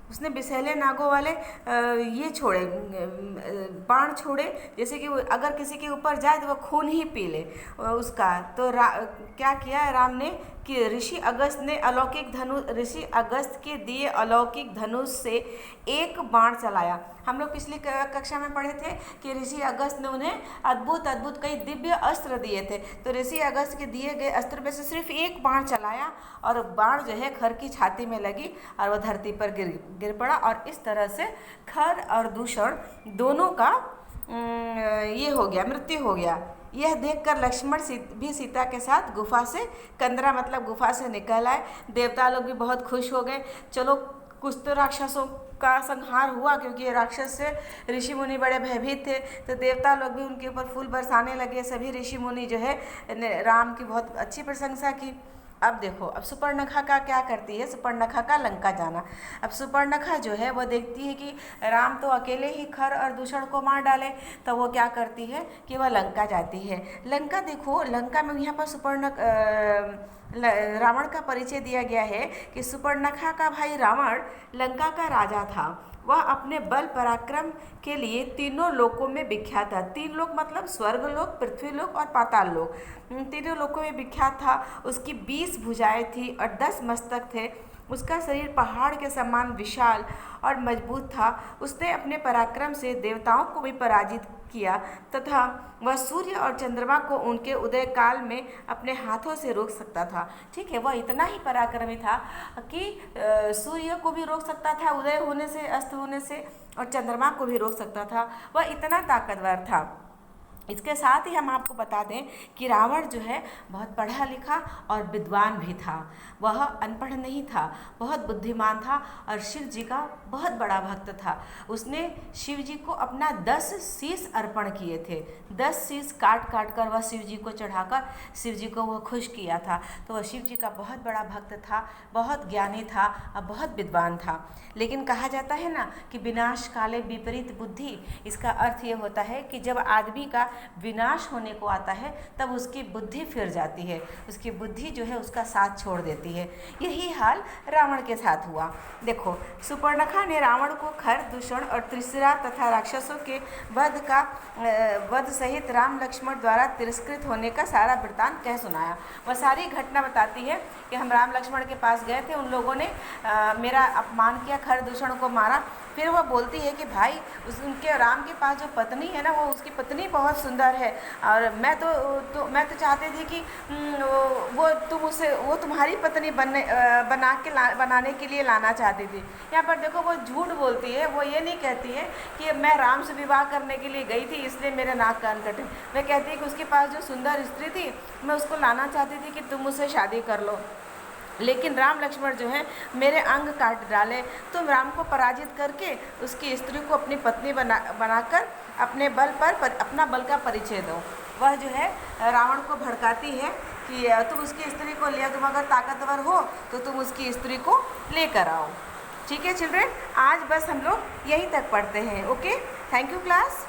उसने विषैले नागों वाले ये छोड़े, बाण छोड़े, जैसे कि अगर किसी के ऊपर जाए तो वह खून ही पी ले उसका। तो क्या किया राम ने कि ऋषि अगस्त के दिए अलौकिक धनुष से एक बाण चलाया। हम लोग पिछली कक्षा में पढ़े थे कि ऋषि अगस्त ने उन्हें अद्भुत अद्भुत कई दिव्य अस्त्र दिए थे। तो ऋषि अगस्त के दिए गए अस्त्र में से सिर्फ एक बाण चलाया और बाण जो है खर की छाती में लगी और वह धरती पर गिर पड़ा। और इस तरह से खर और दूषण दोनों का ये हो गया, मृत्यु हो गया। यह देखकर लक्ष्मण भी सीता के साथ गुफा से, कंदरा मतलब गुफा से निकल आए। देवता लोग भी बहुत खुश हो गए। चलो कुछ तो राक्षसों का संहार हुआ, क्योंकि ये राक्षस से ऋषि मुनि बड़े भयभीत थे। तो देवता लोग भी उनके ऊपर फूल बरसाने लगे। सभी ऋषि मुनि जो है राम की बहुत अच्छी प्रशंसा की। अब देखो, अब सुपर्णखा का क्या करती है, सुपर्णखा का लंका जाना। अब सुपर्णखा जो है वह देखती है कि राम तो अकेले ही खर और दूषण को मार डाले, तो वो क्या करती है कि वह लंका जाती है। लंका देखो, लंका में यहाँ पर रावण का परिचय दिया गया है कि सुपर्णखा का भाई रावण लंका का राजा था। वह अपने बल पराक्रम के लिए तीनों लोकों में विख्यात था। 3 लोक मतलब स्वर्ग लोक, पृथ्वी लोक और पाताल लोक, तीनों लोकों में विख्यात था। उसकी 20 भुजाएं थी और 10 मस्तक थे। उसका शरीर पहाड़ के समान विशाल और मजबूत था। उसने अपने पराक्रम से देवताओं को भी पराजित किया तथा वह सूर्य और चंद्रमा को उनके उदय काल में अपने हाथों से रोक सकता था। ठीक है, वह इतना ही पराक्रमी था कि सूर्य को भी रोक सकता था उदय होने से, अस्त होने से, और चंद्रमा को भी रोक सकता था। वह इतना ताकतवर था। इसके साथ ही हम आपको बता दें कि रावण जो है बहुत पढ़ा लिखा और विद्वान भी था। वह अनपढ़ नहीं था, बहुत बुद्धिमान था और शिव जी का बहुत बड़ा भक्त था। उसने शिव जी को अपना 10 शीश अर्पण किए थे। 10 शीश काट काट कर वह शिव जी को चढ़ाकर शिव जी को वह खुश किया था। तो वह शिव जी का बहुत बड़ा भक्त था, बहुत ज्ञानी था और बहुत विद्वान था। लेकिन कहा जाता है ना कि विनाश काले विपरीत बुद्धि। इसका अर्थ ये होता है कि जब आदमी का विनाश होने को आता है तब उसकी बुद्धि फिर जाती है, उसकी बुद्धि जो है उसका साथ छोड़ देती है। यही हाल रावण के साथ हुआ। देखो, सुपर्णखा ने रावण को खर, दूषण और त्रिशिरा तथा राक्षसों के वध सहित राम लक्ष्मण द्वारा तिरस्कृत होने का सारा वृत्तांत कह सुनाया। वह सारी घटना बताती है कि हम राम लक्ष्मण के पास गए थे, उन लोगों ने मेरा अपमान किया, खर दूषण को मारा। फिर वह बोलती है कि भाई उनके राम के पास जो पत्नी है ना, वो उसकी पत्नी बहुत सुंदर है और मैं तो चाहती थी कि वो तुम्हारी पत्नी बनाने के लिए लाना चाहती थी। यहाँ पर देखो, वो झूठ बोलती है। वो ये नहीं कहती है कि मैं राम से विवाह करने के लिए गई थी इसलिए मेरे नाक कान कटे। वह कहती है कि उसके पास जो सुंदर स्त्री थी, मैं उसको लाना चाहती थी कि तुम उससे शादी कर लो, लेकिन राम लक्ष्मण जो है मेरे अंग काट डाले। तुम राम को पराजित करके उसकी स्त्री को अपनी पत्नी बनाकर अपने बल पर अपना बल का परिचय दो। वह जो है रावण को भड़काती है कि तुम उसकी स्त्री को ले, तुम अगर ताकतवर हो तो तुम उसकी स्त्री को लेकर आओ। ठीक है चिल्ड्रेन, आज बस हम लोग यहीं तक पढ़ते हैं। Okay, thank you class.